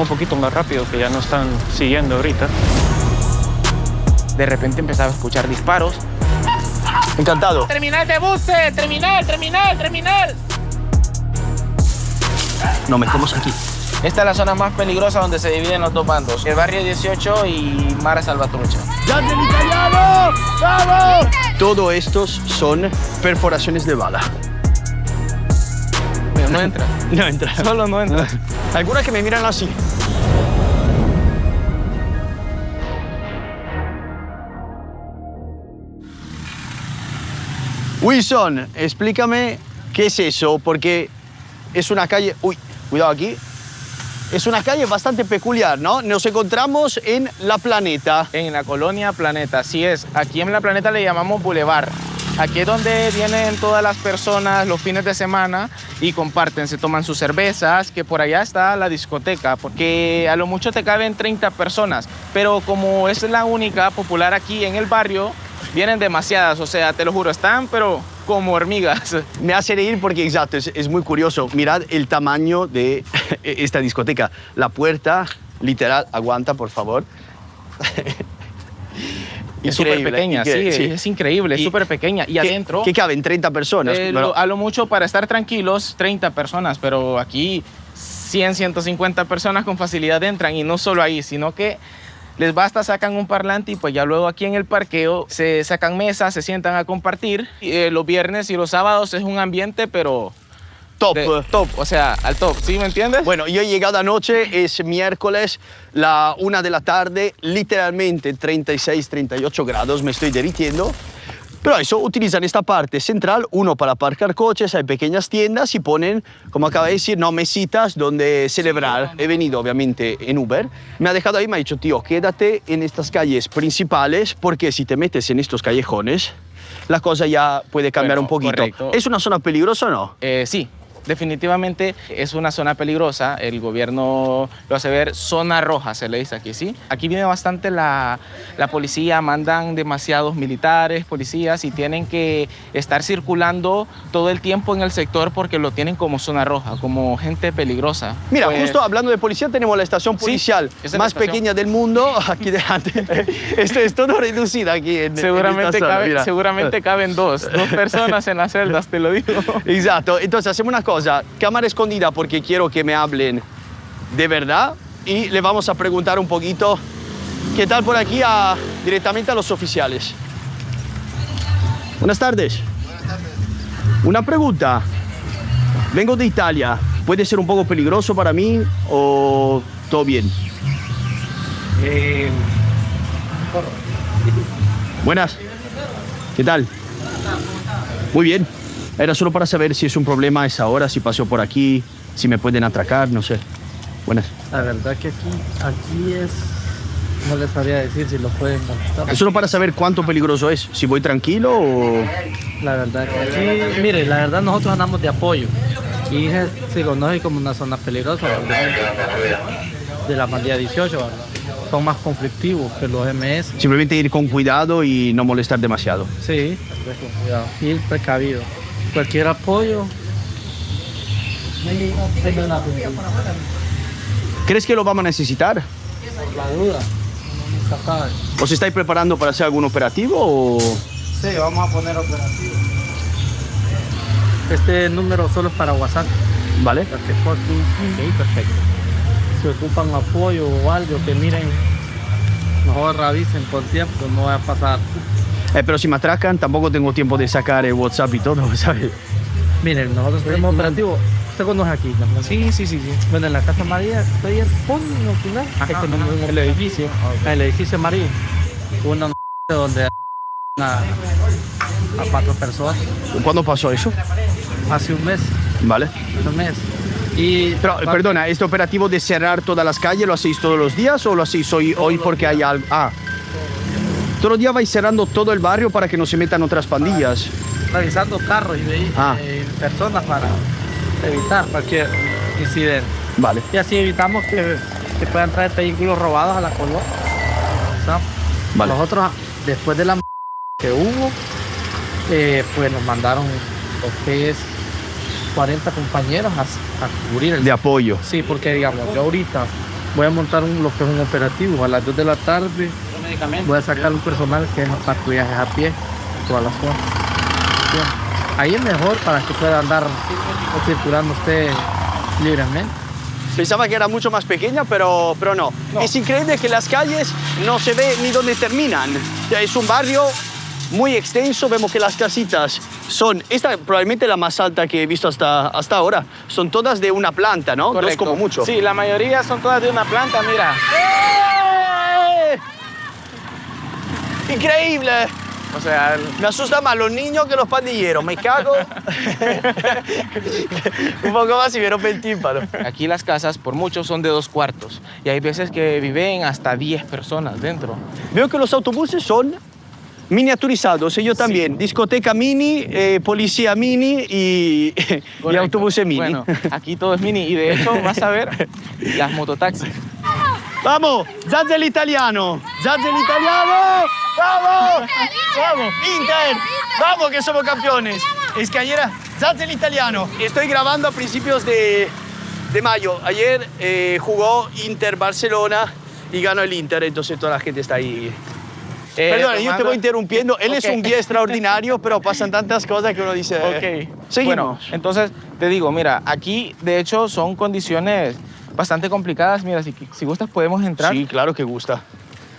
un poquito más rápido, que ya no están siguiendo ahorita. De repente empezaba a escuchar disparos. Encantado. Terminal de buses, terminal. Nos metemos aquí. Esta es la zona más peligrosa donde se dividen los dos bandos. El barrio 18 y Mara Salvatrucha. ¡Ya del italiano! ¡Vamos! Todo estos son perforaciones de bala. No entra. No entra. Solo no entra. Algunas que me miran así. Wilson, explícame qué es eso, porque es una calle... Uy, cuidado aquí. Es una calle bastante peculiar, ¿no? Nos encontramos en La Planeta. En la colonia Planeta, así es. Aquí en La Planeta le llamamos Boulevard. Aquí es donde vienen todas las personas los fines de semana y comparten, se toman sus cervezas, que por allá está la discoteca, porque a lo mucho te caben 30 personas, pero como es la única popular aquí en el barrio, vienen demasiadas, o sea, te lo juro, están pero como hormigas. Me hace reír porque, exacto, es muy curioso. Mirad el tamaño de esta discoteca. La literal, aguanta, por favor. Es súper pequeña, sí, es increíble, es súper pequeña. Y adentro... ¿Qué caben? 30 personas. A lo mucho, para estar tranquilos, 30 personas, pero aquí 100, 150 personas con facilidad entran. Y no solo ahí, sino que les basta, sacan un parlante y pues ya luego aquí en el parqueo se sacan mesas, se sientan a compartir. Los viernes y los sábados es un ambiente, pero... Top. Top, o sea, al top, ¿sí me entiendes? Bueno, yo he llegado anoche, es miércoles, la 1 de la tarde, literalmente 36, 38 grados, me estoy derritiendo. Pero eso, utilizan esta parte central, uno para aparcar coches, hay pequeñas tiendas y ponen, como acaba de decir, no, mesitas donde celebrar. He venido, obviamente, en Uber. Me ha dejado ahí, me ha dicho, tío, quédate en estas calles principales porque si te metes en estos callejones, la cosa ya puede cambiar un poquito. Correcto. ¿Es una zona peligrosa o no? Sí. Definitivamente es una zona peligrosa, el gobierno lo hace ver zona roja, se le dice aquí, ¿sí? Aquí viene bastante la policía, mandan demasiados militares, policías y tienen que estar circulando todo el tiempo en el sector porque lo tienen como zona roja, como gente peligrosa. Mira, pues, justo hablando de policía, tenemos la estación policial más pequeña del mundo aquí delante. Esto es todo reducido aquí en seguramente, esta zona, seguramente caben dos personas en las celdas, te lo digo. Exacto, entonces hacemos una cosa, cámara escondida porque quiero que me hablen de verdad y le vamos a preguntar un poquito qué tal por aquí directamente a los oficiales. Buenas tardes. Buenas tardes. Una pregunta. Vengo de Italia. ¿Puede ser un poco peligroso para mí o todo bien? Buenas. ¿Qué tal? Muy bien. Era solo para saber si es un problema a esa hora, si pasó por aquí, si me pueden atracar, no sé. Buenas. La verdad que aquí es... No les sabría decir si lo pueden molestar. Es solo para saber cuánto peligroso es, si voy tranquilo o... La verdad que aquí... Mire, la verdad nosotros andamos de apoyo. Y se conoce como una zona peligrosa, ¿verdad? De la pandilla 18, ¿verdad? Son más conflictivos que los MS. Simplemente ir con cuidado y no molestar demasiado. Sí, con cuidado. Ir precavido. Cualquier apoyo. ¿Crees que lo vamos a necesitar? La duda. Nunca sabe. ¿Os estáis preparando para hacer algún operativo o...? Sí, vamos a poner operativo. Este número solo es para WhatsApp. ¿Vale? Ok, perfecto. Si ocupan apoyo o algo, que miren, mejor revisen con tiempo, no va a pasar. Pero si me atracan, tampoco tengo tiempo de sacar el WhatsApp y todo, ¿sabes? Miren, nosotros tenemos operativo. ¿Usted conoce aquí? ¿No? Sí. Bueno, en la Casa María, estoy en fondo, al final. El edificio. En el edificio María. Una donde a 4 personas. ¿Cuándo pasó eso? Hace un mes. Vale. Un mes. Y, pero, perdona, ¿este operativo de cerrar todas las calles lo hacéis todos los días o lo hacéis hoy porque hay algo? Todos los días vais cerrando todo el barrio para que no se metan otras pandillas. Revisando carros y personas para evitar cualquier incidente. Vale. Y así evitamos que puedan traer vehículos robados a la colonia. Vale. Nosotros, después de la que hubo, pues nos mandaron lo que es 40 compañeros a cubrir de apoyo. Sí, porque digamos, yo ahorita voy a montar lo que es un operativo. A las 2 de la tarde voy a sacar un personal que es patrullaje a pie toda la zona. Bien. Ahí es mejor para que pueda andar circulando usted libremente. Pensaba que era mucho más pequeña, pero no. Es increíble que las calles no se ve ni dónde terminan. Es un barrio muy extenso, vemos que las casitas son, esta probablemente la más alta que he visto hasta ahora, son todas de una planta, ¿no? Correcto. Dos como mucho. Sí, la mayoría son todas de una planta, mira. ¡Eh! ¡Increíble! O sea, Me asusta más los niños que los pandilleros, me cago. Un poco más y me rompe el tímpano. aquí las casas por mucho son de 2 cuartos y hay veces que viven hasta 10 personas dentro. Veo que los autobuses son miniaturizados, ellos también. Discoteca mini, policía mini y Correcto. autobuses mini. Bueno, aquí todo es mini y de hecho vas a ver las mototaxis. Vamos, Zazza l'italiano, Zazza l'italiano, vamos, vamos, Inter, vamos que somos campeones. Escañera, Zazza l'italiano. Estoy grabando a principios de mayo. Ayer jugó Inter-Barcelona y ganó el Inter, entonces toda la gente está ahí. Perdona, yo te voy interrumpiendo. Él es un guía extraordinario, pero pasan tantas cosas que uno dice... Ok, Seguimos. Bueno, entonces te digo, mira, aquí de hecho son condiciones bastante complicadas. Mira, si gustas podemos entrar. Sí, claro que gusta.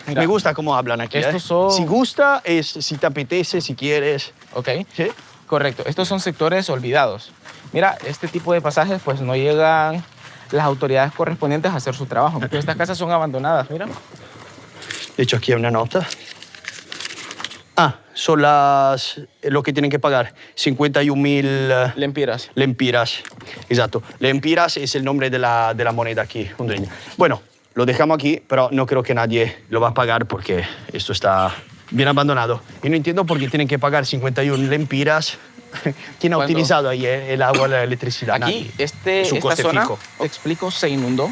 Mira, Me gusta cómo hablan aquí. estos son- Si gusta, es si te apetece, si quieres. Ok, ¿Sí? correcto. Estos son sectores olvidados. Mira, este tipo de pasajes pues no llegan las autoridades correspondientes a hacer su trabajo. Porque estas casas son abandonadas, mira. De hecho, aquí hay una nota. Son lo que tienen que pagar. 51.000 Lempiras. lempiras. Exacto. Lempiras es el nombre de la moneda aquí, hondureña. Bueno, lo dejamos aquí, pero no creo que nadie lo va a pagar porque esto está bien abandonado. Y no entiendo por qué tienen que pagar 51 lempiras. ¿Quién ha ¿Cuándo? utilizado ahí el agua, la electricidad? Aquí, Nadie. Es un esta coste zona, fijo. te explico, se inundó.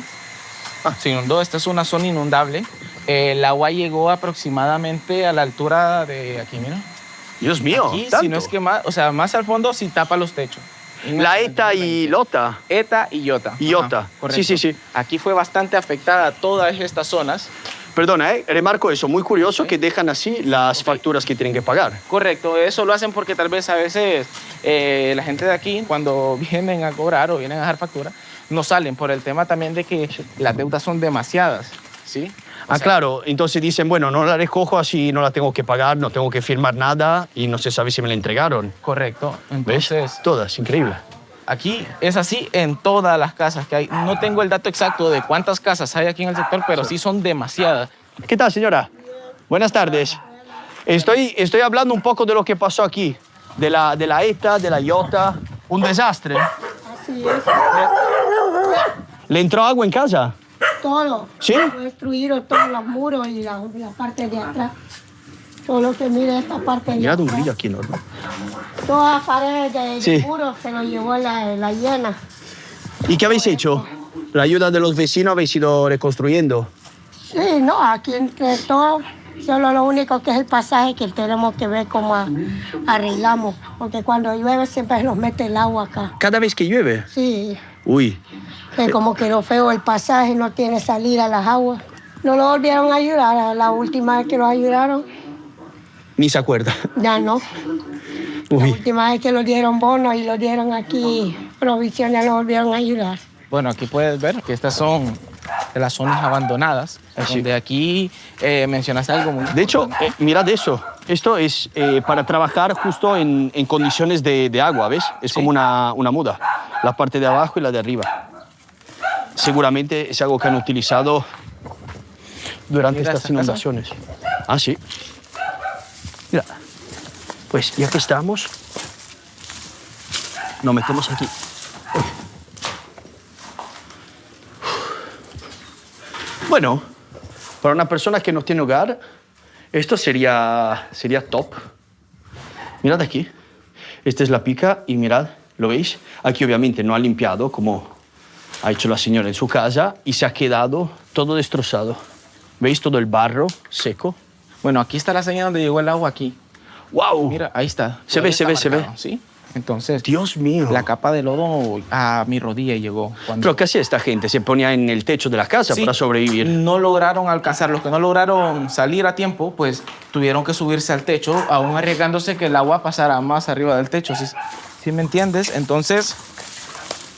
Se inundó, esta es una zona inundable. El agua llegó aproximadamente a la altura de aquí, mira. Dios mío, Aquí, si ¿tanto? no es que más, o sea, más al fondo, si tapa los techos. La ETA y Lota. ETA y Iota. Y Iota. Ajá, correcto. Sí, sí, sí. Aquí fue bastante afectada todas estas zonas. Perdona, remarco eso. Muy curioso que dejan así las facturas que tienen que pagar. Correcto, eso lo hacen porque tal vez a veces la gente de aquí, cuando vienen a cobrar o vienen a dejar factura, no salen por el tema también de que las deudas son demasiadas, ¿sí? O sea, Claro. Entonces dicen, bueno, no la recojo así, no la tengo que pagar, no tengo que firmar nada y no se sabe si me la entregaron. correcto. ¿Ves? Entonces, Todas, increíble. aquí es así en todas las casas que hay. No tengo el dato exacto de cuántas casas hay aquí en el sector, pero sí son demasiadas. ¿Qué tal, señora? Buenas tardes. Estoy hablando un poco de lo que pasó aquí, de la ETA, de la Iota. Un desastre. Así es, ¿Le entró agua en casa? todo. ¿Sí? Destruyeron todos los muros y la parte de atrás. Todo lo que mire esta parte de Mirad un atrás. brillo aquí enorme. Todas las paredes de Sí. muros se lo llevó la llena. ¿Y qué habéis hecho? La ayuda de los vecinos habéis ido reconstruyendo. Sí, no, aquí entre todo, solo lo único que es el pasaje que tenemos que ver cómo arreglamos. Porque cuando llueve siempre nos mete el agua acá. Cada vez que llueve. Sí, Uy. que como quedó feo el pasaje, no tiene salida a las aguas. No lo volvieron a ayudar, la última vez que lo ayudaron, Ni se acuerda. ya no. La Uy. última vez que lo dieron bonos y lo dieron aquí provisiones, lo volvieron a ayudar. Bueno, aquí puedes ver que estas son de las zonas abandonadas, donde aquí mencionaste algo muy De hecho, mirad eso. Esto es para trabajar justo en condiciones de agua, ¿ves? Es Sí. como una muda. La parte de abajo y la de arriba. Seguramente es algo que han utilizado durante Mira estas esta casa. inundaciones. Ah, sí. Mira. Pues ya que estamos, nos metemos aquí. Bueno, para una persona que no tiene hogar, esto sería top. Mirad aquí. Esta es la pica y mirad, ¿lo veis? Aquí obviamente no ha limpiado como ha hecho la señora en su casa y se ha quedado todo destrozado. ¿Veis todo el barro seco? Bueno, aquí está la señal donde llegó el agua aquí. ¡Wow! Mira, ahí está. Se ve, Todavía se ve, está se ve. marcado, ¿sí? Entonces, Dios mío. la capa de lodo a mi rodilla llegó. ¿Pero qué hacía esta gente? ¿Se ponía en el techo de la casa Sí, para sobrevivir? no lograron alcanzar. Los que no lograron salir a tiempo, pues tuvieron que subirse al techo, aún arriesgándose que el agua pasara más arriba del techo. ¿Sí me entiendes? Entonces,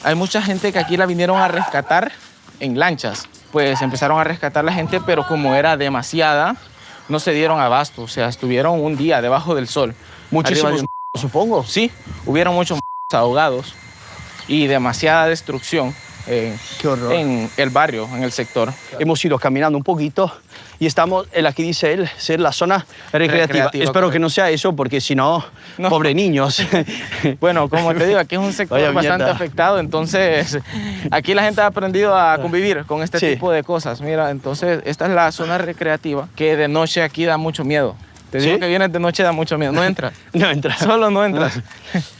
hay mucha gente que aquí la vinieron a rescatar en lanchas. Pues empezaron a rescatar la gente, pero como era demasiada, no se dieron abasto. O sea, estuvieron un día debajo del sol. Muchísimos, Arriba supongo. Sí, hubieron muchos ahogados y demasiada destrucción Qué horror. en el barrio, en el sector. Hemos ido caminando un poquito y estamos en la que dice él ser la zona recreativa. Recreativa, Espero correcto. que no sea eso porque si no, No. pobre niños. Bueno, como te digo, aquí es un sector Vaya bastante mierda. afectado, entonces aquí la gente ha aprendido a convivir con este Sí. tipo de cosas. Mira, entonces esta es la zona recreativa que de noche aquí da mucho miedo. Te digo ¿Sí? que vienes de noche da mucho miedo, no entras. No entra. Solo no entras.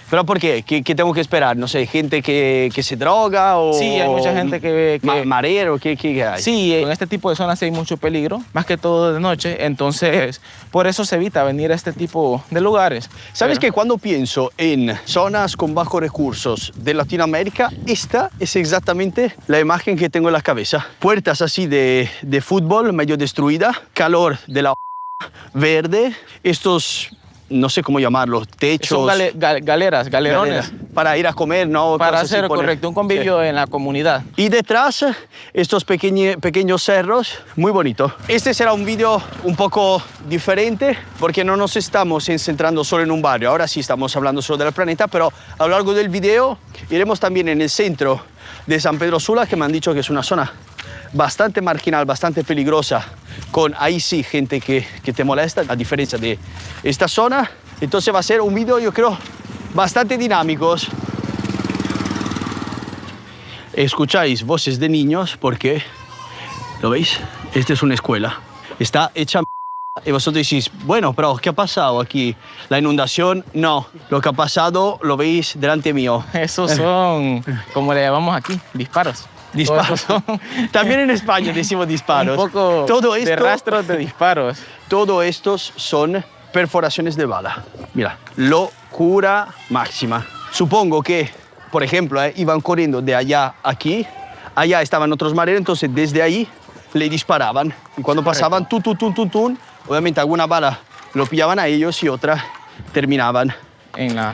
¿Pero por qué? ¿Qué tengo que esperar? No sé, gente que se droga o... Sí, hay mucha gente que... Marero, ¿qué hay? Sí, en este tipo de zonas hay mucho peligro, más que todo de noche, entonces por eso se evita venir a este tipo de lugares. ¿Sabes Pero- que cuando pienso en zonas con bajos recursos de Latinoamérica, esta es exactamente la imagen que tengo en la cabeza? Puertas así de fútbol medio destruida, calor de la verde, estos, no sé cómo llamarlos, techos. Son galeras, galerones, para ir a comer, ¿no? para Cosas así, hacer, poner- correcto, un convivio en la comunidad. Y detrás, estos pequeños cerros, muy bonito. Este será un vídeo un poco diferente porque no nos estamos centrando solo en un barrio. Ahora sí estamos hablando solo del planeta, pero a lo largo del video iremos también en el centro de San Pedro Sula, que me han dicho que es una zona bastante marginal, bastante peligrosa, con ahí sí gente que te molesta, a diferencia de esta zona. Entonces va a ser un vídeo, yo creo, bastante dinámicos. Escucháis voces de niños porque, ¿lo veis? Esta es una escuela. Está hecha y vosotros decís, bueno, pero ¿qué ha pasado aquí? ¿La inundación? No. Lo que ha pasado lo veis delante mío. Esos son, como le llamamos aquí, disparos. Disparos. Todos son También en España decimos disparos. un poco Todo de esto, rastros de disparos. todo estos son perforaciones de bala. Mira, locura máxima. Supongo que, por ejemplo, iban corriendo de allá a aquí. Allá estaban otros mareros, entonces desde ahí le disparaban. Y cuando pasaban, obviamente alguna bala lo pillaban a ellos y otra terminaban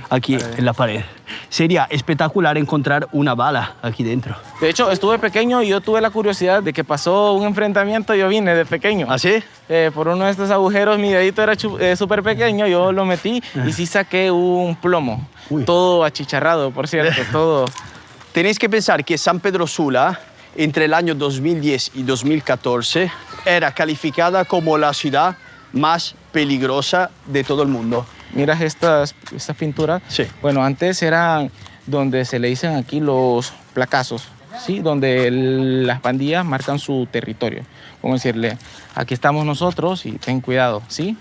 aquí en la pared. Sería espectacular encontrar una bala aquí dentro. De hecho, estuve pequeño y yo tuve la curiosidad de que pasó un enfrentamiento. Yo vine de pequeño. ¿Ah, sí? Por uno de estos agujeros, mi dedito era súper pequeño, yo lo metí y sí saqué un plomo. Uy. Todo achicharrado, por cierto, todo. Tenéis que pensar que San Pedro Sula, entre el año 2010 y 2014, era calificada como la ciudad más peligrosa de todo el mundo. Miras estas pinturas. Sí. Bueno, antes eran donde se le dicen aquí los placazos, ¿sí? Donde las pandillas marcan su territorio. Como decirle, aquí estamos nosotros y ten cuidado, ¿sí?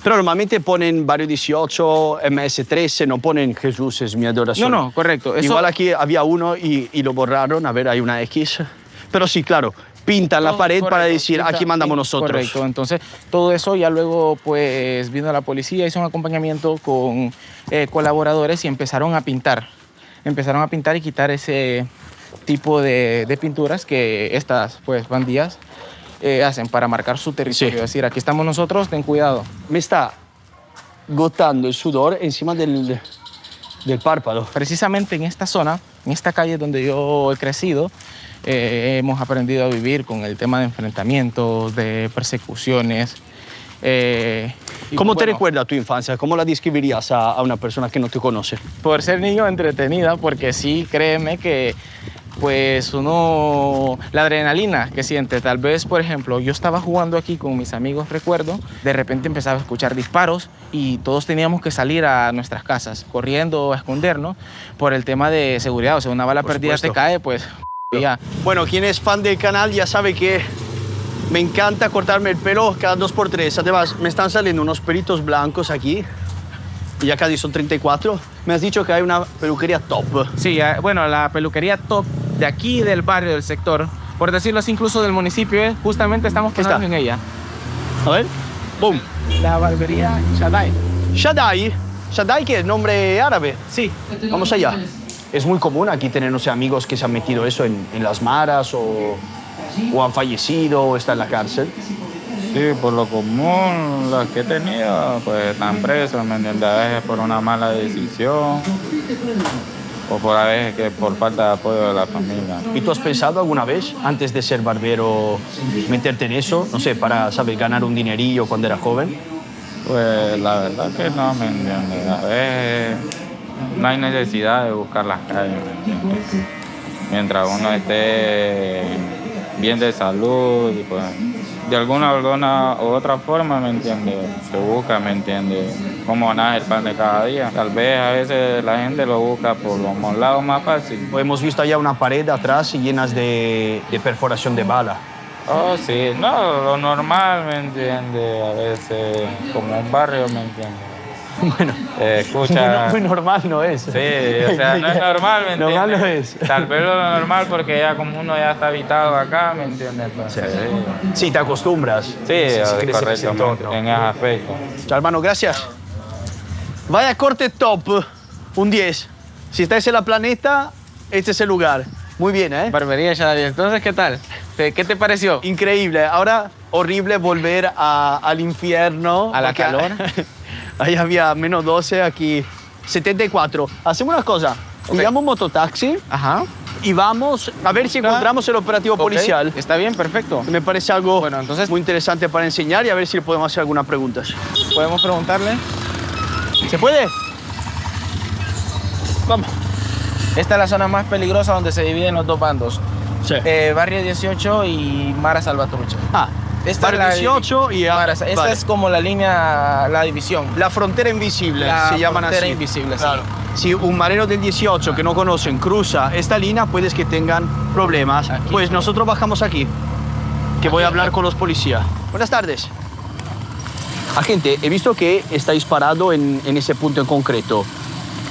Pero normalmente ponen Barrio 18, MS13, no ponen Jesús es mi adoración. No, correcto. Eso, Igual aquí había uno y lo borraron, a ver, hay una X. Pero sí, claro, pintan la pared para correcto, decir, aquí mandamos nosotros. Correcto, entonces todo eso ya luego pues vino la policía, hizo un acompañamiento con colaboradores y empezaron a pintar. Empezaron a pintar y quitar ese tipo de pinturas que estas pues bandillas hacen para marcar su territorio. Sí. Es decir, aquí estamos nosotros, ten cuidado. Me está gotando el sudor encima del párpado. Precisamente en esta zona, en esta calle donde yo he crecido, hemos aprendido a vivir con el tema de enfrentamientos, de persecuciones. Y, ¿Cómo te bueno, recuerda tu infancia? ¿Cómo la describirías a una persona que no te conoce? Por ser niño, entretenida, porque sí, créeme que pues la adrenalina que siente, tal vez, por ejemplo, yo estaba jugando aquí con mis amigos, recuerdo, de repente empezaba a escuchar disparos y todos teníamos que salir a nuestras casas, corriendo, a escondernos, por el tema de seguridad. O sea, una bala Por perdida supuesto. te cae, pues ya. Bueno, quien es fan del canal ya sabe que me encanta cortarme el pelo cada 2x3. Además, me están saliendo unos pelitos blancos aquí. Y ya casi son 34. Me has dicho que hay una peluquería top. Sí, bueno, la peluquería top de aquí, del barrio, del sector, por decirlo así, incluso del municipio, justamente estamos pensando en ella. A ver. Boom. La barbería Shaddai. Shaddai. Sadai, que es nombre árabe. Sí. Vamos allá. Es muy común aquí tener, no sé, amigos que se han metido eso en las maras o han fallecido o están en la cárcel. Sí, por lo común, los que he tenido, pues están presos, ¿me entiendes? A veces por una mala decisión o a veces que por falta de apoyo de la familia. ¿Y tú has pensado alguna vez, antes de ser barbero, meterte en eso? No sé, para, ¿sabes?, ganar un dinerillo cuando eras joven. Pues la verdad que no, ¿me entiendes? A veces no hay necesidad de buscar las calles, ¿me entiendes? Mientras uno esté bien de salud y pues de alguna u otra forma, ¿me entiendes? Se busca, ¿me entiendes? Cómo ganar el pan de cada día. Tal vez a veces la gente lo busca por los lados más fáciles. Pues hemos visto allá una pared atrás llenas de perforación de bala. Oh, sí, no, lo normal, ¿me entiendes? A veces, como un barrio, ¿me entiendes? Bueno, escucha... muy normal no es. Sí, o sea, no es normal, ¿me entiendes? Normal no es. Tal vez lo normal porque ya como uno ya está habitado acá, ¿me entiendes? Entonces, Sí, te acostumbras. sí, correcto. en ese aspecto. Chao, hermano, gracias. Vaya corte top, un 10. Si estáis en la Planeta, este es el lugar. Muy bien, ¿eh? Barbería Shadari. Entonces, ¿qué tal? ¿Qué te pareció? Increíble. Ahora, horrible volver al infierno. ¿A la porque calor? Ahí había menos 12, aquí 74. Hacemos una cosa. Pillamos un mototaxi Ajá. y vamos a ver si encontramos el operativo policial. Está bien, perfecto. Me parece algo Bueno, entonces- muy interesante para enseñar y a ver si le podemos hacer algunas preguntas. ¿Podemos preguntarle? ¿Se puede? Vamos. Esta es la zona más peligrosa donde se dividen los dos bandos. Sí. Barrio 18 y Mara Salvatrucha. Esta Barrio es la 18 y... Mara, esta vale. es como la línea, la división. La frontera invisible, La se llaman frontera así. invisible, sí. Claro. Si un marino del 18 que no conocen cruza esta línea, puedes que tengan problemas. Aquí. Pues nosotros bajamos aquí, que voy a hablar con los policías. Buenas tardes. Agente, he visto que estáis parado en ese punto en concreto.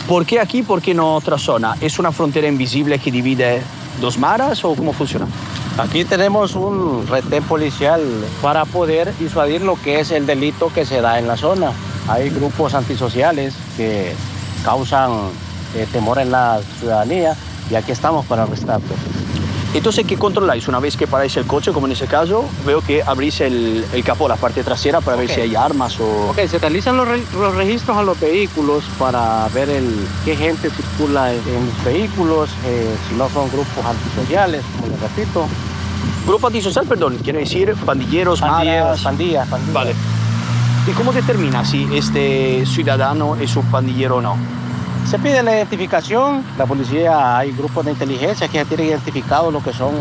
¿Por qué aquí? ¿Por qué no otra zona? ¿Es una frontera invisible que divide dos maras o cómo funciona? Aquí tenemos un retén policial para poder disuadir lo que es el delito que se da en la zona. Hay grupos antisociales que causan temor en la ciudadanía y aquí estamos para arrestarlos. Entonces, ¿qué controláis? Una vez que paráis el coche, como en ese caso, veo que abrís el capó, la parte trasera, para ver si hay armas o... Ok, se realizan los registros a los vehículos para ver qué gente circula en los vehículos, si no son grupos antisociales, como les repito. Grupo antisocial, perdón, quiere decir pandilleros, maras... Pandillas. Vale. ¿Y cómo determina si este ciudadano es un pandillero o no? Se pide la identificación, la policía, hay grupos de inteligencia que ya tienen identificado lo que son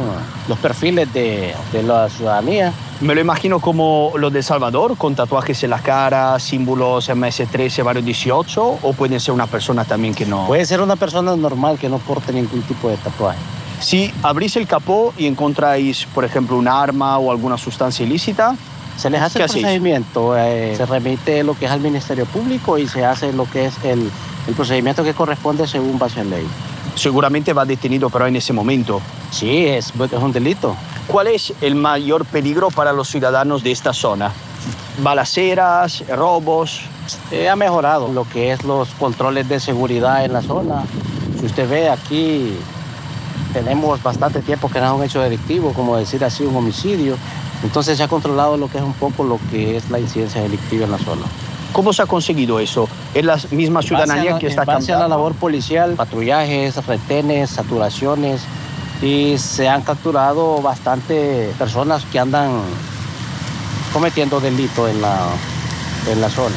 los perfiles de la ciudadanía. Me lo imagino como los de Salvador, con tatuajes en la cara, símbolos MS-13, barrio 18, o puede ser una persona también que no... Puede ser una persona normal que no porte ningún tipo de tatuaje. Si abrís el capó y encontráis, por ejemplo, un arma o alguna sustancia ilícita, Se les hace ¿qué el hacéis? procedimiento, se remite lo que es al Ministerio Público y se hace lo que es el procedimiento que corresponde según base en ley. seguramente va detenido, pero en ese momento. Sí, es un delito. ¿Cuál es el mayor peligro para los ciudadanos de esta zona? ¿Balaceras, robos? Ha mejorado lo que es los controles de seguridad en la zona. Si usted ve aquí, tenemos bastante tiempo que no es un hecho delictivo, como decir así, un homicidio. Entonces se ha controlado lo que es un poco lo que es la incidencia delictiva en la zona. ¿Cómo se ha conseguido eso? ¿Es la misma ciudadanía que está En base a la cambiando? labor policial, patrullajes, retenes, saturaciones, y se han capturado bastante personas que andan cometiendo delito en la zona.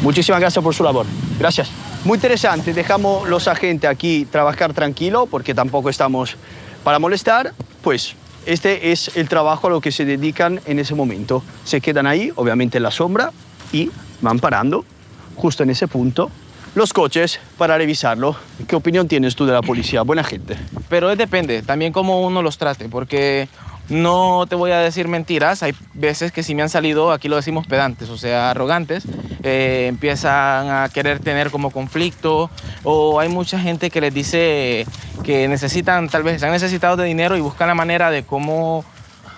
Muchísimas gracias por su labor. Gracias. Muy interesante. Dejamos los agentes aquí trabajar tranquilo porque tampoco estamos para molestar. Pues este es el trabajo a lo que se dedican en ese momento. Se quedan ahí, obviamente en la sombra, y van parando justo en ese punto los coches para revisarlo. ¿Qué opinión tienes tú de la policía? Buena gente. Pero depende, también cómo uno los trate, porque no te voy a decir mentiras, hay veces que sí me han salido, aquí lo decimos pedantes, o sea, arrogantes, empiezan a querer tener como conflicto, o hay mucha gente que les dice que necesitan, tal vez están necesitados de dinero y buscan la manera de cómo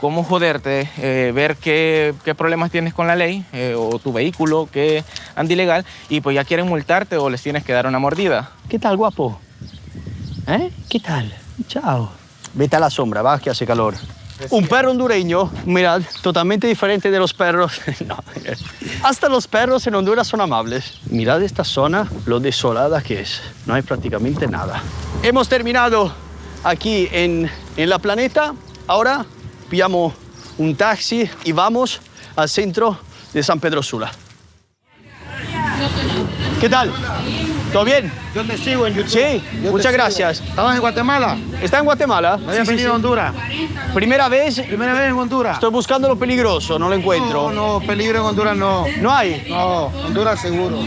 cómo joderte, ver qué problemas tienes con la ley o tu vehículo que anda ilegal y pues ya quieren multarte o les tienes que dar una mordida. ¿Qué tal, guapo? ¿Qué tal? Chao. Vete a la sombra, va, que hace calor. Un perro hondureño, mirad, totalmente diferente de los perros. No, hasta los perros en Honduras son amables. Mirad esta zona, lo desolada que es. No hay prácticamente nada. Hemos terminado aquí en La Planeta. Ahora pillamos un taxi y vamos al centro de San Pedro Sula. ¿Qué tal? ¿Todo bien? Yo te sigo en YouTube. Sí, muchas gracias. ¿Estabas en Guatemala? ¿Está en Guatemala? ¿Habías venido a Honduras? ¿Primera vez? Primera vez en Honduras. Estoy buscando lo peligroso, no lo encuentro. No, peligro en Honduras no. ¿No hay? No, Honduras seguro.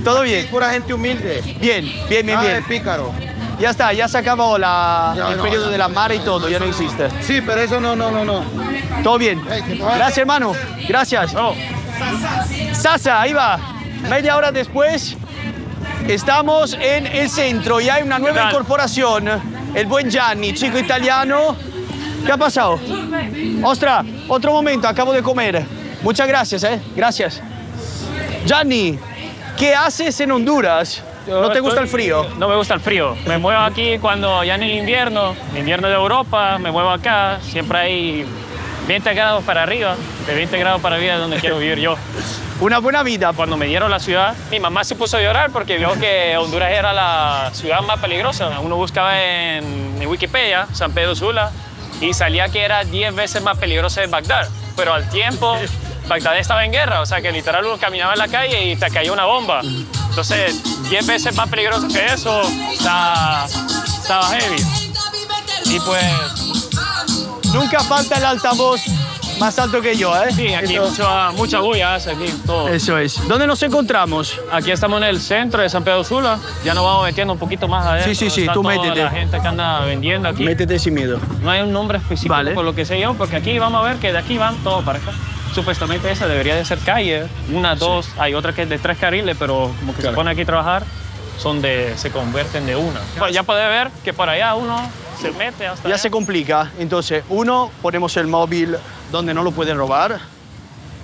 ¿Todo bien? Pura gente humilde. Bien. Nada de pícaro. Ya está, ya se acabó el periodo de la mar y todo, ya no existe. Sí, pero eso no. Todo bien. Gracias, hermano. Gracias. Sasa, ahí va. Media hora después, estamos en el centro y hay una nueva incorporación. El buen Gianni, chico italiano. ¿Qué ha pasado? Ostras, otro momento, acabo de comer. Muchas gracias, Gracias. Gianni, ¿qué haces en Honduras? ¿No te gusta el frío? No me gusta el frío. Me muevo aquí cuando ya en el invierno de Europa, me muevo acá. Siempre hay 20 grados para arriba. De 20 grados para arriba es donde quiero vivir yo. Una buena vida. Cuando me dieron la ciudad, mi mamá se puso a llorar porque vio que Honduras era la ciudad más peligrosa. Uno buscaba en Wikipedia, San Pedro Sula, y salía que era 10 veces más peligrosa que Bagdad. Pero al tiempo, Bagdad estaba en guerra, o sea que literal uno caminaba en la calle y te cayó una bomba. Entonces, 10 veces más peligroso que eso, estaba heavy. Y pues, nunca falta el altavoz más alto que yo, Sí, aquí mucha bulla hace aquí todo. Eso es. ¿Dónde nos encontramos? Aquí estamos en el centro de San Pedro Sula. Ya nos vamos metiendo un poquito más adentro. Sí, Está tú toda métete. la gente que anda vendiendo aquí. Métete sin miedo. No hay un nombre específico por lo que sé yo, porque aquí vamos a ver que de aquí van todos para acá. Supuestamente esa debería de ser calle, una, dos, hay otra que es de 3 carriles, pero como que se pone aquí a trabajar, se convierten de una. Ya puede ver que por allá uno se mete hasta Ya allá. se complica. Entonces, uno, ponemos el móvil donde no lo pueden robar,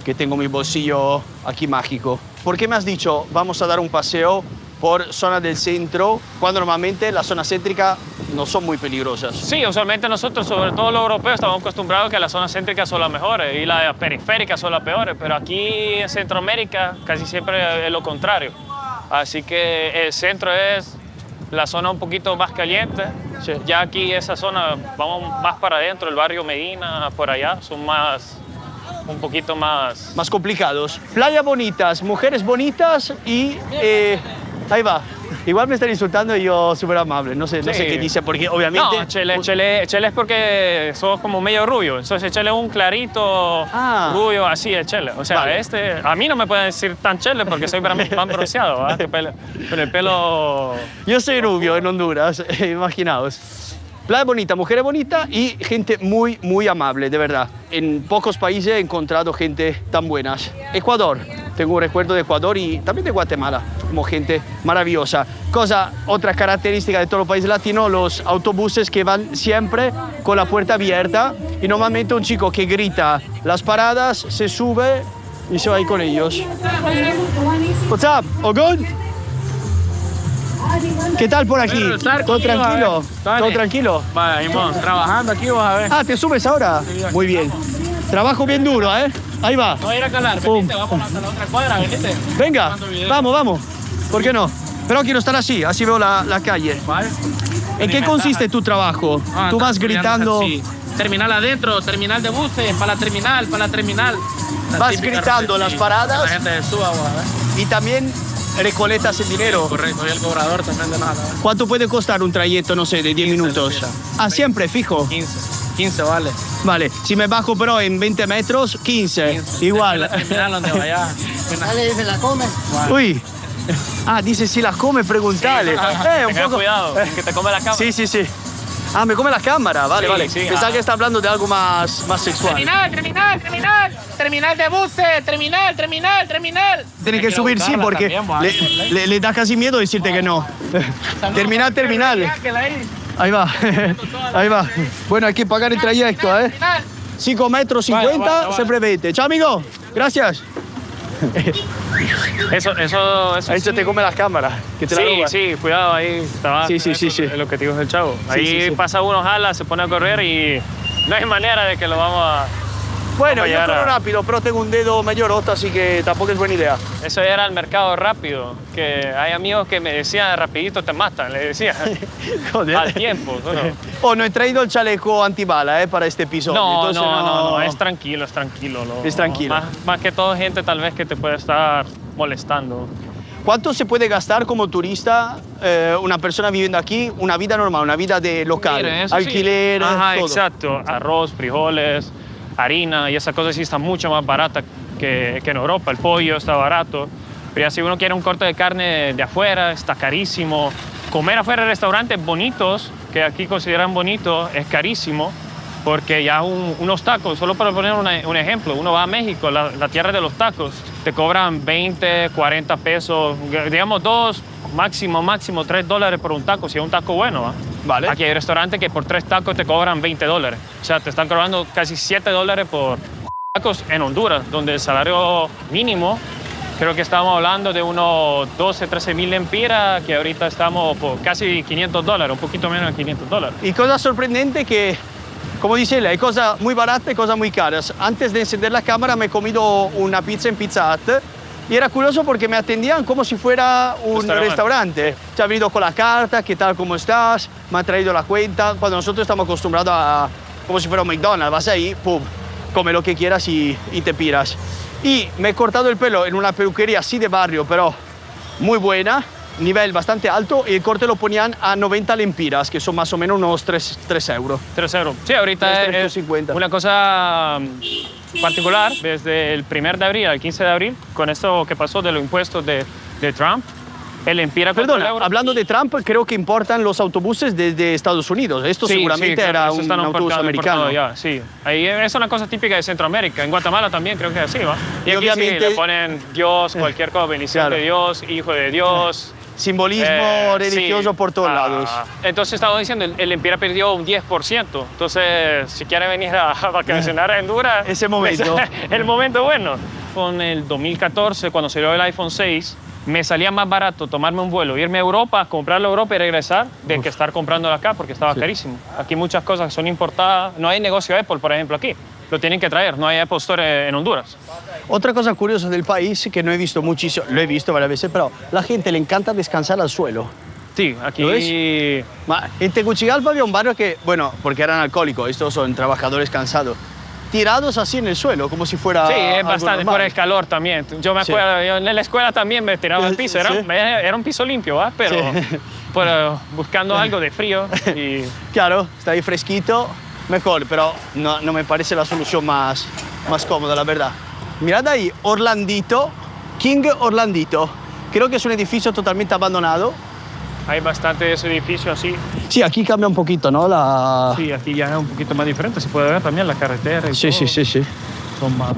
que tengo mi bolsillo aquí mágico. ¿Por qué me has dicho, vamos a dar un paseo por zona del centro, cuando normalmente las zonas céntricas no son muy peligrosas? Sí, usualmente nosotros, sobre todo los europeos, estamos acostumbrados a que las zonas céntricas son las mejores y las periféricas son las peores, pero aquí en Centroamérica casi siempre es lo contrario. Así que el centro es la zona un poquito más caliente. Sí. Ya aquí esa zona, vamos más para adentro, el barrio Medina, por allá, son un poquito más... Más complicados. Playas bonitas, mujeres bonitas y... ahí va. Igual me están insultando y yo súper amable. No sé qué dice, porque obviamente... No, Chele es porque sos como medio rubio. Entonces Chele es un clarito rubio, así es Chele. O sea, vale. A mí no me pueden decir tan Chele porque soy más bronceado, ¿verdad? Con el pelo... Yo soy rubio en Honduras, imaginaos. Playa bonita, mujeres bonitas y gente muy, muy amable, de verdad. En pocos países he encontrado gente tan buenas. Ecuador, tengo un recuerdo de Ecuador y también de Guatemala, como gente maravillosa. Otra característica de todos los países latinos, los autobuses que van siempre con la puerta abierta y normalmente un chico que grita las paradas, se sube y se va ahí con ellos. What's up? All good? ¿Qué tal por aquí? ¿Todo tranquilo? ¿Todo tranquilo? Vale, trabajando aquí vas a ver. Ah, ¿te subes ahora? Muy bien. Trabajo bien duro, ¿eh? Ahí va. No voy a ir a calar, venite, vamos hasta la otra cuadra, venite. Venga, vamos. ¿Por qué no? Pero quiero estar así veo la calle. Vale. ¿En qué consiste tu trabajo? Tú vas gritando... Sí. Terminal adentro, terminal de buses, para la terminal. Vas gritando las paradas. La gente suba, y también recolectas el dinero. Correcto, soy el cobrador también de nada. ¿Cuánto puede costar un trayecto, no sé, de 10 minutos? Siempre, fijo. 15 vale. Vale, si me bajo pero en 20 metros, 15. Igual. La terminal donde vaya. Dale, se la come. Uy. Dice si la come, preguntale. Tenga cuidado, que te come la cámara. Sí. Me come la cámara, vale. Sí, Pensaba que está hablando de algo más sexual. Terminal de buses, terminal. Tiene que subir, sí, porque también, le da casi miedo decirte que no. Terminal. Ahí va. Bueno, hay que pagar el trayecto, ¿eh? 5 metros 50, Bueno. siempre 20. Chao, amigo. Gracias. Eso Ahí se te come las cámaras. Que te la Sí, roban. sí, cuidado, ahí estaba. Sí, sí, sí, sí. El objetivo es el chavo. Ahí sí, sí. pasa uno, jala, se pone a correr y no hay manera de que lo vamos a. Bueno, vamos a yo llegar corro a- rápido, pero tengo un dedo medio roto, así que tampoco es buena idea. Eso era el mercado rápido, que hay amigos que me decían rapidito te matan, le decía. Joder. Al tiempo. Bueno. Oh, no he traído el chaleco antibala para este episodio. No, entonces no, es tranquilo, es tranquilo. Es tranquilo. Más que todo gente tal vez que te puede estar molestando. ¿Cuánto se puede gastar como turista una persona viviendo aquí? Una vida normal, una vida de local, Mira, eso sí. alquiler, Ajá, todo. exacto. Arroz, frijoles, harina y esas cosas sí están mucho más baratas que en Europa. El pollo está barato. Pero ya si uno quiere un corte de carne de afuera, está carísimo. Comer afuera en restaurantes bonitos, que aquí consideran bonitos, es carísimo. Porque ya unos tacos, solo para poner un ejemplo, uno va a México, la tierra de los tacos, te cobran 20, 40 pesos, digamos máximo $3 por un taco, si es un taco bueno. ¿va? Vale. Aquí hay restaurantes que por 3 tacos te cobran $20. O sea, te están cobrando casi $7 por tacos en Honduras, donde el salario mínimo, creo que estamos hablando de unos 12, 13 mil lempiras, que ahorita estamos por casi $500, un poquito menos de $500. Y cosa sorprendente que, como dice él, hay cosas muy baratas y cosas muy caras. Antes de encender la cámara me he comido una pizza en Pizza Hut y era curioso porque me atendían como si fuera un restaurante. Se ha venido con la carta, ¿qué tal, cómo estás? Me ha traído la cuenta. Cuando nosotros estamos acostumbrados a, como si fuera un McDonald's, vas ahí, pum, come lo que quieras y te piras. Y me he cortado el pelo en una peluquería así de barrio, pero muy buena, nivel bastante alto, y el corte lo ponían a 90 lempiras, que son más o menos unos 3 euros. 3 euros. Sí, ahorita es 350. una cosa particular, desde el 1 de abril al 15 de abril, con esto que pasó de los impuestos de Trump, el empira contra el Perdona, euro. hablando de Trump, creo que importan los autobuses desde Estados Unidos. Esto Sí, seguramente sí, claro, era eso un están autobús importado americano. ya, sí. Ahí es una cosa típica de Centroamérica. En Guatemala también creo que es así, ¿va? Y, Y aquí obviamente- sí, le ponen Dios, cualquier cosa, bendición Claro. de Dios, hijo de Dios. Simbolismo religioso sí. por todos lados. Entonces estaba diciendo, el empira perdió un 10%. Entonces, si quiere venir a vacacionar a Honduras, Ese momento. el momento bueno. Con el 2014, cuando salió el iPhone 6, me salía más barato tomarme un vuelo, irme a Europa, comprarlo a Europa y regresar, de que estar comprándolo acá, porque estaba carísimo. Aquí muchas cosas son importadas. No hay negocio Apple, por ejemplo, aquí. Lo tienen que traer, no hay Apple Store en Honduras. Otra cosa curiosa del país que no he visto muchísimo, lo he visto varias veces, pero la gente le encanta descansar al suelo. Sí, aquí... ¿Lo ves? En Tegucigalpa había un barrio que, bueno, porque eran alcohólicos, estos son trabajadores cansados, tirados así en el suelo, como si fuera Sí, es algo bastante normal. por el calor también. Yo me Sí. acuerdo, yo en la escuela también me tiraba al piso. Sí. Era un piso limpio, ¿va? Pero, Sí. pero buscando algo de frío. Y Claro, está ahí fresquito, mejor, pero no me parece la solución más cómoda, la verdad. Mirad ahí, Orlandito, King Orlandito. Creo que es un edificio totalmente abandonado. hay bastante de ese edificio así. Sí, aquí cambia un poquito, ¿no? Sí, aquí ya es un poquito más diferente. Se puede ver también la carretera y todo. Sí. Son más,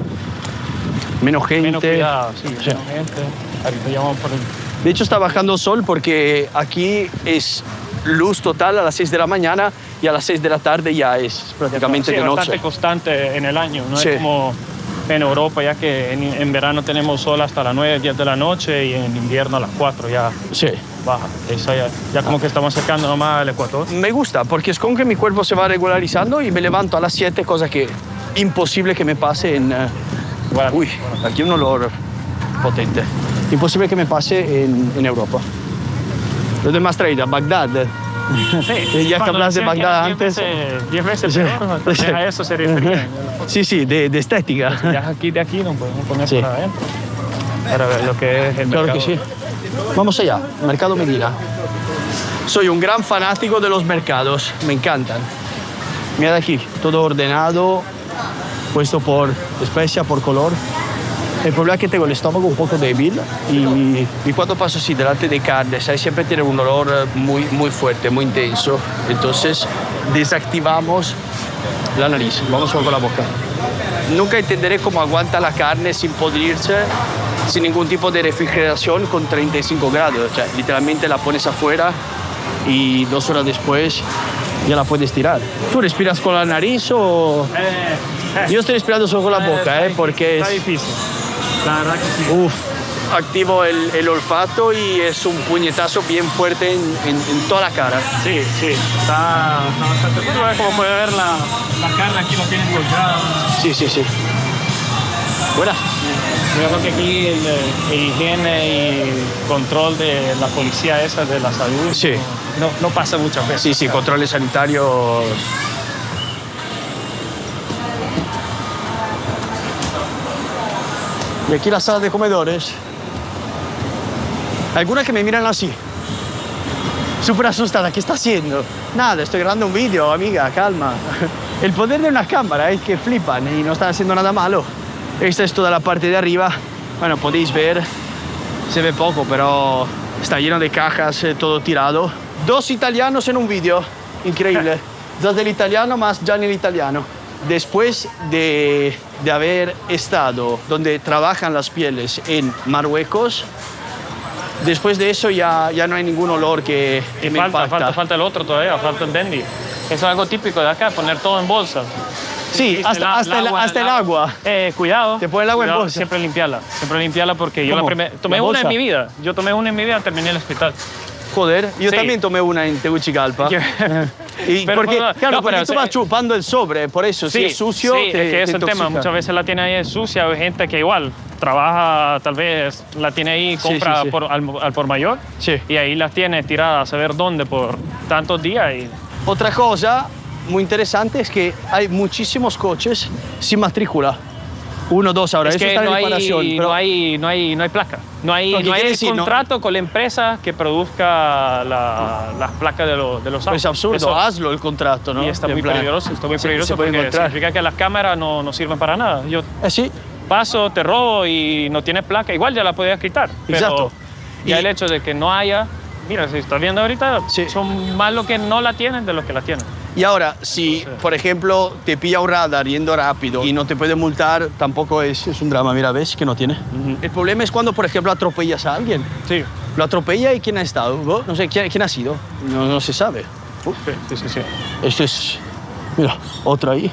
Menos gente. menos cuidado, sí, menos gente. Ahorita ya vamos por el... De hecho, está bajando sol porque aquí es luz total a las 6 de la mañana y a las 6 de la tarde ya es prácticamente Sí, de bastante noche. constante en el año. No Sí. es como en Europa, ya que en verano tenemos sol hasta las 9, 10 de la noche y en invierno a las 4 ya Sí. baja. Eso ya como que estamos acercando nomás al Ecuador. Me gusta porque es como que mi cuerpo se va regularizando y me levanto a las 7, cosa que imposible que me pase en... Bueno, Uy, aquí un olor potente. Imposible que me pase en Europa. ¿Lo demás traído? ¿Bagdad? sí, Ya que cuando hablas de decían que Bagdad era antes. 10 veces Sí. peor, entonces Sí. a eso se refería. Sí, de estética. Ya aquí de aquí no podemos poner Sí. para adentro. Para ver lo que es el Claro que mercado. sí. Vamos allá, Mercado Medina. Soy un gran fanático de los mercados, me encantan. Mira aquí, todo ordenado, puesto por especia, por color. El problema es que tengo el estómago un poco débil y cuando paso así delante de carne, ¿sabes? Siempre tiene un olor muy fuerte, muy intenso. Entonces desactivamos la nariz, vamos con la boca. Nunca entenderé cómo aguanta la carne sin podrirse, sin ningún tipo de refrigeración con 35 grados. O sea, literalmente la pones afuera y 2 horas después ya la puedes tirar. ¿Tú respiras con la nariz o...? Yo estoy esperando solo con la boca, porque Está es... difícil. La verdad que sí. Uf, activo el olfato y es un puñetazo bien fuerte en toda la cara. Sí, sí. Está bastante duro. Como puede ver, la carne aquí lo tienen colgada. Sí, sí, sí. Buenas. Yo creo que aquí el higiene y control de la policía esa de la salud Sí. no pasa muchas veces. Sí, sí, controles sanitarios. Y aquí la sala de comedores. Algunas que me miran así. Súper asustada. ¿Qué está haciendo? Nada, estoy grabando un vídeo, amiga, calma. El poder de una cámara es que flipan y no están haciendo nada malo. Esta es toda la parte de arriba. Bueno, podéis ver. Se ve poco, pero está lleno de cajas, todo tirado. 2 italianos en un vídeo. Increíble. Dos del italiano más Gianni el italiano. Después de haber estado donde trabajan las pieles en Marruecos, después de eso ya no hay ningún olor que me impacta. Falta el otro todavía, falta el dandy. Eso es algo típico de acá, poner todo en bolsa. Sí, hasta el agua. Cuidado. Te pone el agua en cuidado, bolsa. Siempre limpiarla porque yo ¿Cómo? tomé ¿La una bolsa? en mi vida. Yo tomé una en mi vida, terminé en el hospital. Joder, yo Sí. también tomé una en Tegucigalpa. Y Pero porque, no, claro, no, porque pero tú vas chupando el sobre, por eso, si es sucio, sí, te, es que es te el tema. intoxica. Muchas veces la tiene ahí sucia. Hay gente que igual trabaja, tal vez la tiene ahí, Sí, compra sí, sí. al por mayor. Sí. Y ahí las tiene tiradas a saber dónde por tantos días. Y Otra cosa muy interesante es que hay muchísimos coches sin matrícula. 1, 2 ahora, es eso que está en no reparación. hay, pero- no hay placa. No hay, No, ¿qué no hay quiere el decir? No- contrato con la empresa que produzca las placas de los autos. Es absurdo, Eso- hazlo el contrato, ¿no? Y está En muy plan, peligroso, se puede porque encontrar. significa que las cámaras no sirven para nada. Yo Sí, paso, te robo y no tienes placa, igual ya la podías quitar. Pero Exacto. ya Y- el hecho de que no haya, mira, si estás viendo ahorita, Sí. son más los que no la tienen de los que la tienen. y ahora, si, por ejemplo, te pilla un radar yendo rápido y no te puede multar, tampoco es un drama. Mira, ¿ves que no tiene? El problema es cuando, por ejemplo, atropellas a alguien. Sí, Lo atropella y ¿quién ha estado? No sé, ¿quién ha sido? No se sabe. sí. Esto es... Mira, otro ahí.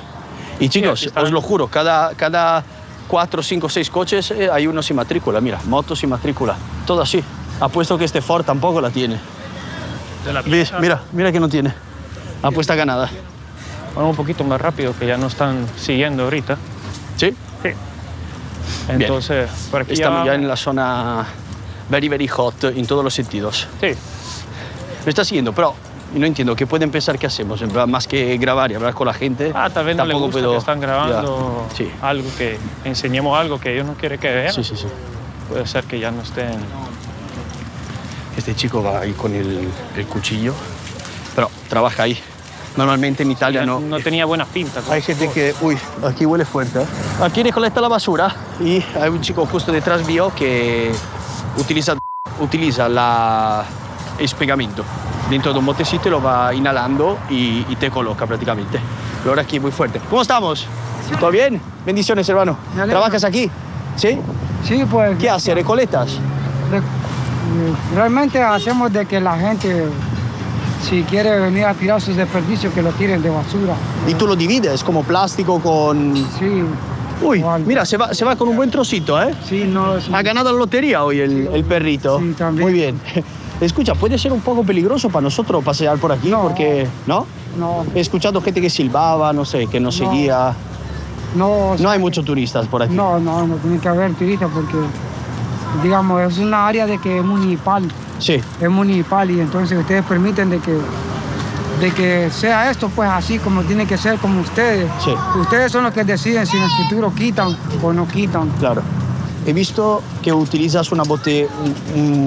Y chicos, aquí está. os lo juro, cada 4, 5, 6 coches hay uno sin matrícula. Mira, moto sin matrícula. Todo así. Apuesto que este Ford tampoco la tiene. De la ¿Ves? pieza. Mira que no tiene. Apuesta ganada. Vamos un poquito más rápido, que ya nos están siguiendo ahorita. ¿Sí? Sí. Entonces, por aquí Estamos ya abajo- en la zona very, very hot en todos los sentidos. Sí. Me está siguiendo, pero no entiendo. ¿Qué pueden pensar que hacemos? En plan, más que grabar y hablar con la gente. Tal vez no le tampoco gusta puedo- que están grabando Ya. Sí. algo, que enseñemos algo que ellos no quieren que vean. Sí. Puede ser que ya no estén... Este chico va ahí con el cuchillo, pero trabaja ahí. Normalmente en Italia Ya no. no tenía buena pinta. Hay gente que, uy, aquí huele fuerte. Aquí recolecta la basura y hay un chico justo detrás mío que utiliza el pegamento dentro de un botecito y lo va inhalando y te coloca prácticamente. Pero ahora aquí muy fuerte. ¿Cómo estamos? ¿Todo bien? Bendiciones, hermano. Me alegro. ¿Trabajas aquí? ¿Sí? Sí, pues ¿Qué hace? ¿Recoletas? realmente hacemos de que la gente, si quiere venir a tirar sus desperdicios, que lo tiren de basura. Y tú lo divides como plástico con... Sí. Uy, igual. mira, se va con un buen trocito, ¿eh? Sí, no. Ha ganado la lotería hoy el perrito. Sí, también. Muy bien. Escucha, puede ser un poco peligroso para nosotros pasear por aquí, No. porque, ¿no? No, He escuchado gente que silbaba, no sé, que nos seguía. no. No hay muchos turistas por aquí. No tiene que haber turistas porque, digamos, es una área de que es municipal. Sí, Es municipal y entonces ustedes permiten de que sea esto pues así como tiene que ser como ustedes. Sí. Ustedes son los que deciden si en el futuro quitan o no quitan. claro. He visto que utilizas un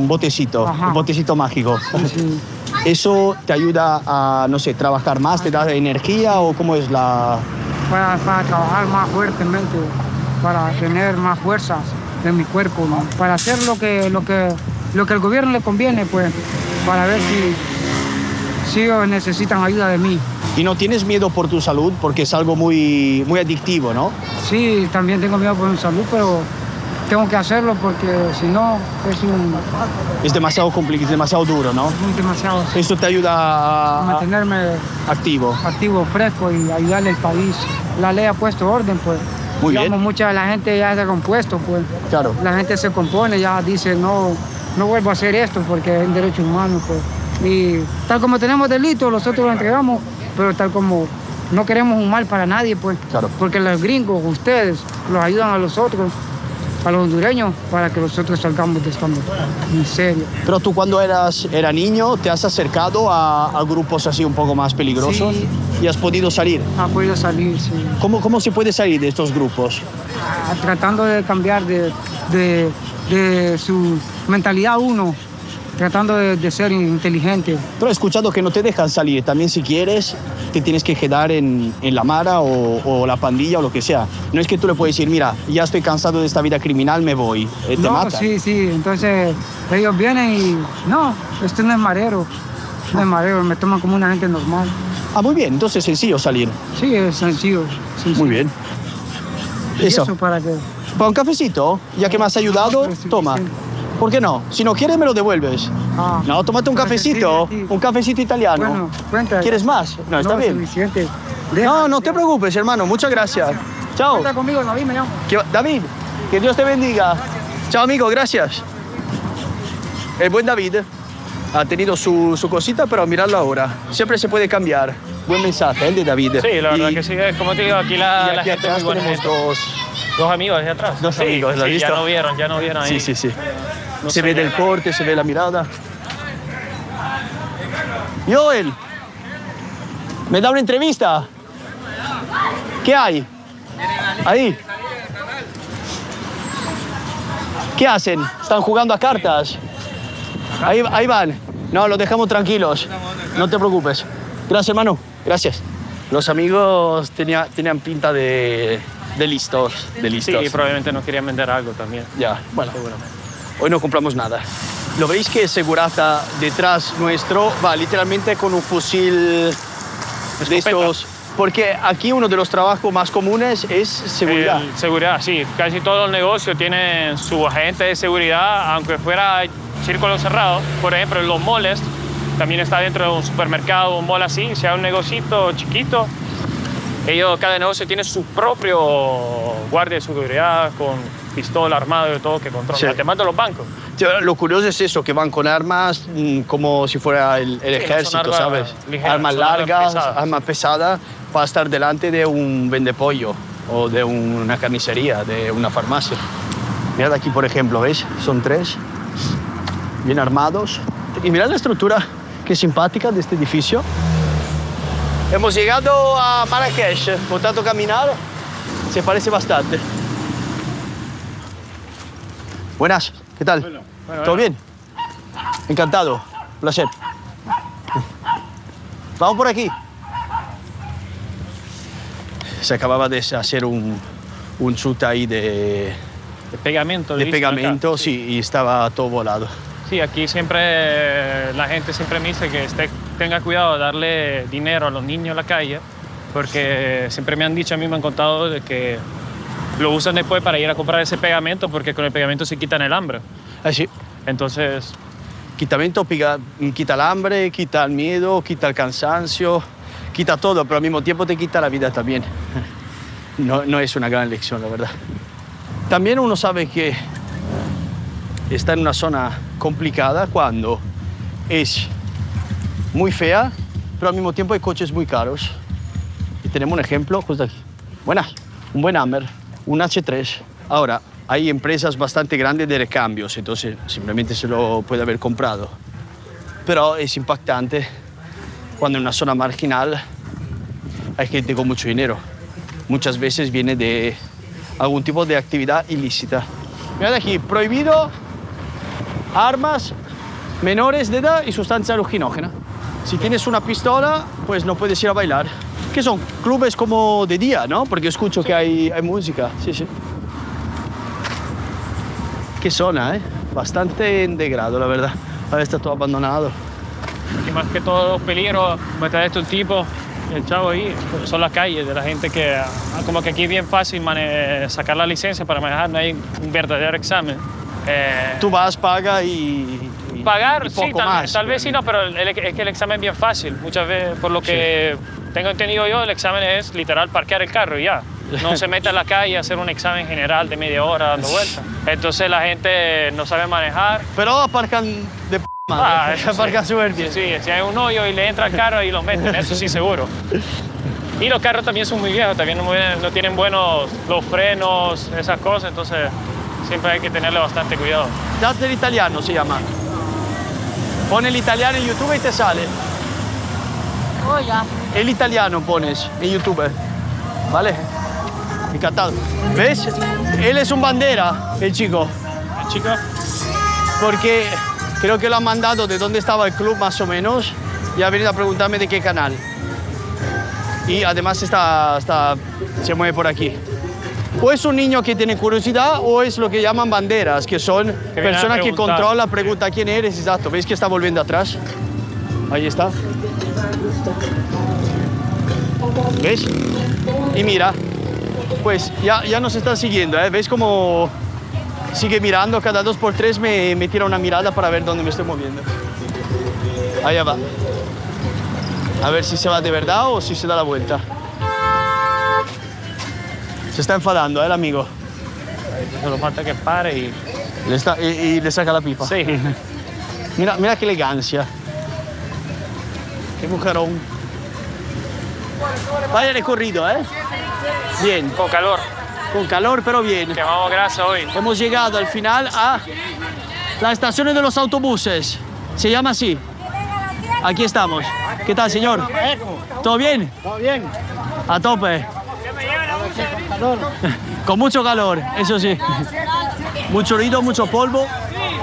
botecito, Ajá. un botecito mágico. Sí. ¿Eso te ayuda a, no sé, trabajar más? ¿Te da energía o cómo es la...? Para trabajar más fuertemente, para tener más fuerzas de mi cuerpo, ¿no? Para hacer lo que el gobierno le conviene, pues, para ver si ellos necesitan ayuda de mí. ¿Y no tienes miedo por tu salud? Porque es algo muy, muy adictivo, ¿no? Sí, también tengo miedo por mi salud, pero tengo que hacerlo porque si no Es demasiado complicado, es demasiado duro, ¿no? es demasiado. Esto te ayuda a Mantenerme activo. activo, fresco y ayudarle al país. La ley ha puesto orden, pues. Muy bien. Digamos, mucha de la gente ya se ha compuesto, pues. Claro. La gente se compone, ya dice, no vuelvo a hacer esto porque es un derecho humano, pues. Y tal como tenemos delitos, nosotros lo entregamos, pero tal como no queremos un mal para nadie, pues. Claro. Porque los gringos, ustedes, los ayudan a los otros, a los hondureños, para que nosotros salgamos de esta miseria. Pero tú cuando era niño, ¿te has acercado a grupos así un poco más peligrosos? Sí. ¿Y has podido salir? Ha podido salir, sí. ¿Cómo se puede salir de estos grupos? Tratando de cambiar de su mentalidad uno, tratando de ser inteligente. Pero he escuchado que no te dejan salir. También si quieres, te tienes que quedar en la mara o la pandilla o lo que sea. No es que tú le puedes decir, mira, ya estoy cansado de esta vida criminal, me voy. Te matan. Sí. Entonces ellos vienen y no, esto no es marero. No es marero, me toman como una gente normal. Ah, muy bien. Entonces es sencillo salir. Sí, es sencillo. Muy bien. ¿Y eso para qué? ¿Para un cafecito? Ya que me has ayudado, toma. ¿Por qué no? Si no quieres, me lo devuelves. Ah, No, tómate un cafecito. Un cafecito italiano. Bueno, cuenta. ¿Quieres más? No, está bien. Suficiente. No te preocupes, hermano. Muchas gracias. Chao. Cuenta conmigo, David, me llamo. David, que Dios te bendiga. Chao, amigo. Gracias. El buen David ha tenido su cosita, pero miradlo ahora. Siempre se puede cambiar. Buen mensaje, el de David. Sí, la verdad que sí. Como te digo, aquí la aquí gente es atrás muy buena tenemos gente. Dos amigos ahí atrás. Dos amigos, ¿lo has visto? Ya no vieron ahí. Sí. No Se sé ve del nada. corte, se ve la mirada. Joel, ¿me da una entrevista? ¿Qué hay? Ahí. ¿Qué hacen? ¿Están jugando a cartas? Ahí van. No, los dejamos tranquilos. No te preocupes. Gracias, hermano. Gracias. Los amigos tenían pinta de listos. Sí, probablemente nos querían vender algo también. Ya, bueno. Seguramente. Hoy no compramos nada. ¿Lo veis que segurata detrás nuestro va literalmente con un fusil de estos? Porque aquí uno de los trabajos más comunes es seguridad. Seguridad, sí. Casi todos los negocios tienen su agente de seguridad, aunque fuera círculo cerrado. Por ejemplo, en los malls también está dentro de un supermercado, un mall así, sea un negocito chiquito. Cada negocio tiene su propio guardia de seguridad con pistola, armado y todo que controla. Sí. Te mando los bancos. Lo curioso es eso, que van con armas como si fuera el ejército, armas ¿sabes? ligeras, Armas son armas largas, pesadas. armas pesadas, para estar delante de un vendepollo o de una carnicería, de una farmacia. Mirad aquí, por ejemplo, ¿veis? Son tres, bien armados. Y mirad la estructura, qué simpática de este edificio. Hemos llegado a Marrakech, por tanto caminar se parece bastante. Buenas, ¿qué tal? Bueno, ¿Todo bien? Encantado, placer. Vamos por aquí. Se acababa de hacer un shoot ahí de pegamento. Sí, y estaba todo volado. Sí, aquí siempre la gente siempre me dice que tenga cuidado de darle dinero a los niños en la calle, porque siempre me han dicho, a mí me han contado de que lo usan después para ir a comprar ese pegamento, porque con el pegamento se quitan el hambre. Sí. Entonces, Quitamento quita el hambre, quita el miedo, quita el cansancio, quita todo, pero al mismo tiempo te quita la vida también. No es una gran lección, la verdad. También uno sabe que está en una zona complicada cuando es muy fea, pero al mismo tiempo hay coches muy caros. Y tenemos un ejemplo justo aquí. Buenas, un buen Hammer, un H3. Ahora, hay empresas bastante grandes de recambios, entonces simplemente se lo puede haber comprado. Pero es impactante cuando en una zona marginal hay gente con mucho dinero. Muchas veces viene de algún tipo de actividad ilícita. Mirad aquí, prohibido armas menores de edad y sustancia alucinógena. Si tienes una pistola, pues no puedes ir a bailar. ¿Qué son? Clubes como de día, ¿no? Porque escucho que hay música. Sí. Qué zona, ¿eh? Bastante en degrado, la verdad. Ahora está todo abandonado. y más que todo peligro, meter a estos tipos el chavo ahí son las calles de la gente que, como que aquí es bien fácil sacar la licencia para manejar, no hay un verdadero examen. Tú vas, pagas y Pagar, y sí, poco más. tal vez sí, no, pero es que el examen es bien fácil. Muchas veces, por lo que tengo entendido yo, el examen es literal parquear el carro y ya. No se mete a la calle a hacer un examen general de media hora dando vueltas. Entonces la gente no sabe manejar. Pero aparcan de madre. Aparcan súper bien. Sí, si hay un hoyo y le entra al carro y lo meten, eso sí seguro. Y los carros también son muy viejos, también no tienen buenos los frenos, esas cosas, entonces siempre hay que tenerle bastante cuidado. Zazer Italiano se llama. Pon el italiano en YouTube y te sale. Oh, ya. El italiano pones en YouTube. ¿Vale? Encantado. ¿Ves? Él es un bandera, el chico. ¿El chico? Porque creo que lo han mandado de dónde estaba el club más o menos y ha venido a preguntarme de qué canal. Y además se mueve por aquí. O es un niño que tiene curiosidad o es lo que llaman banderas, que son personas que controlan, preguntan quién eres, exacto. ¿Veis que está volviendo atrás? Ahí está. ¿Ves? Y mira, pues ya nos está siguiendo, ¿eh? ¿Ves cómo sigue mirando? Cada 2 por 3 me tira una mirada para ver dónde me estoy moviendo. Allá va. A ver si se va de verdad o si se da la vuelta. Se está enfadando, el amigo. Solo falta que pare y... y le saca la pipa. Sí. Mira qué elegancia. Qué mujerón. Vaya recorrido, ¿eh? Bien. Con calor. Con calor, pero bien. Quemamos grasa hoy. Hemos llegado al final a la estación de los autobuses. Se llama así. Aquí estamos. ¿Qué tal, señor? ¿Todo bien? Todo bien. A tope. Con mucho calor, eso sí. Mucho ruido, mucho polvo.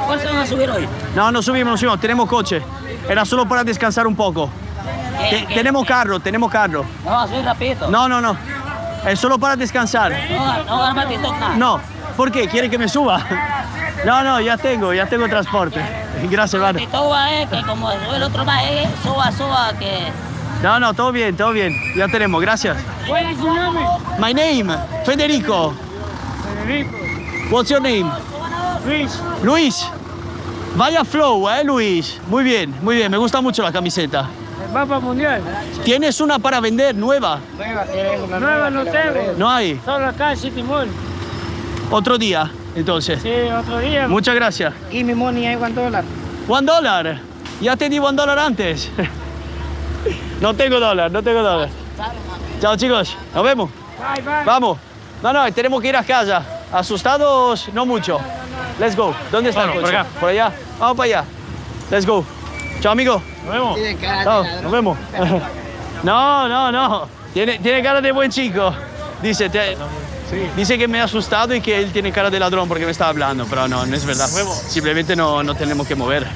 ¿Cuánto van a subir hoy? No subimos. Tenemos coche. Era solo para descansar un poco. Tenemos carro. No, va a subir rapidito. No. Es solo para descansar. No, arma TikTok nada. No. ¿Por qué? ¿Quiere que me suba? No, ya tengo transporte. Gracias, hermano. TikTok va, que como el otro va, suba, que... No, todo bien. Ya tenemos, gracias. What is your name? My name, Federico. Federico. What's your name? Luis. Vaya flow, Luis. Muy bien. Me gusta mucho la camiseta. El mapa mundial. ¿Tienes una para vender, nueva? Nueva no tengo. No hay. Solo acá en City Mall. Otro día, entonces. Sí, otro día. Muchas gracias. Y mi money hay $1. $1. Ya te di $1 antes. No tengo dólar. Chao, chicos. Nos vemos. Bye. Vamos. No, tenemos que ir a casa. Asustados, no mucho. Let's go. ¿Dónde está el coche? Por acá. Por allá. Vamos para allá. Let's go. Chao, amigo. Nos vemos. Chao, nos vemos. No. Tiene cara de buen chico. Dice que me ha asustado y que él tiene cara de ladrón porque me está hablando, pero no es verdad. Simplemente no tenemos que mover.